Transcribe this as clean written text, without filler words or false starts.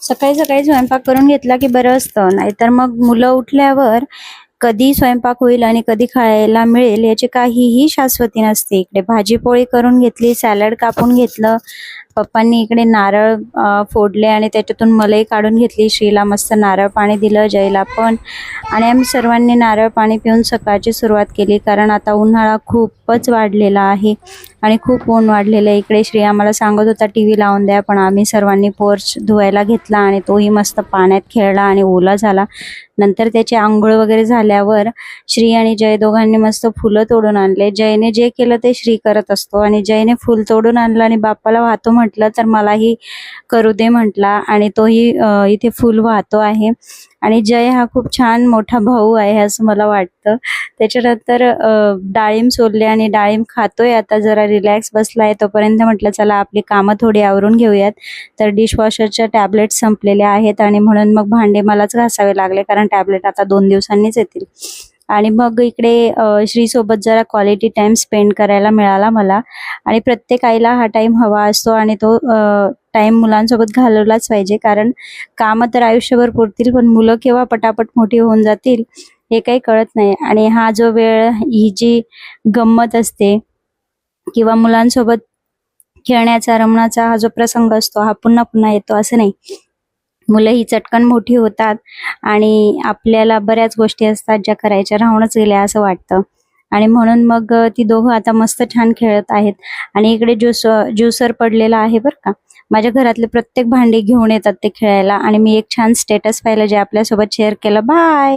सकाळी सकाळी स्वयंपाक करून घेतला की बरं असतं, नाहीतर मग मुलं उठल्यावर कधी स्वयंपाक होईल आणि कधी खायला मिळेल याची काहीही शाश्वती नसते. इकडे भाजी पोळी करून घेतली, सॅलड कापून घेतलं, पप्पांनी इकडे नारळ फोडले आणि त्याच्यातून मलाई काढून घेतली. श्रीला मस्त नारळ पाणी दिलं, जयला पण, आणि आम्ही सर्वांनी नारळ पाणी पिऊन सकाळची सुरुवात केली. कारण आता उन्हाळा खूपच वाढलेला आहे आणि खूप ऊन वाढलेलं आहे. इकडे श्री आम्हाला सांगत होता टीव्ही लावून द्या, पण आम्ही सर्वांनी पोर्च धुवायला घेतला आणि तोही मस्त पाण्यात खेळला आणि ओला झाला. नंतर त्याची आंघोळ वगैरे झाल्यावर श्री आणि जय दोघांनी मस्त फुलं तोडून आणले. जयने जे केलं ते श्री करत असतो, आणि जयने फुल तोडून आणलं आणि बाप्पाला वाहतो म्हटलं तर मलाही करू दे म्हटला, आणि तोही इथे फुल वाहतो आहे. आणि जय हा खूप छान मोठा भाऊ आहे असं मला वाटतं. त्याच्यानंतर डाळिंब सोलले आणि डाळिंब खातोय आता, जरा रिलॅक्स बसलाय. तोपर्यंत म्हटलं चला आपली कामं थोडी आवरून घेऊयात. तर डिशवॉशरच्या टॅबलेट संपलेल्या आहेत आणि म्हणून मग भांडे मलाच घासावे लागले, कारण टॅबलेट आता 2 दिवसांनीच येतील. आणि मग इकडे श्रीसोबत जरा क्वालिटी टाइम स्पेंड करायला मिळाला मला. आणि प्रत्येक आईला हा टाइम हवा असतो आणि तो टाइम मुलांसोबत घालवलाच पाहिजे, कारण कामं तर आयुष्यभर पुरतील, पण मुलं केव्हा पटापट मोठी होऊन जातील हे काही कळत नाही. आणि हा जो वेळ, ही जी गंमत असते किंवा मुलांसोबत खेळण्याचा, रमण्याचा हा जो प्रसंग असतो, हा पुन्हा पुन्हा येतो असं नाही. मुलं ही चटकन मोठी होतात आणि आपल्याला बऱ्याच गोष्टी असतात ज्या करायच्या राहूनच गेल्या असं वाटतं. आणि म्हणून मग ती दोघं आता मस्त छान खेळत आहेत. आणि इकडे ज्युसर पडलेला आहे बरं का. माझ्या घरातले प्रत्येक भांडी घेऊन येतात ते खेळायला, आणि मी एक छान स्टेटस पाहिलं जे आपल्यासोबत शेअर केलं. बाय.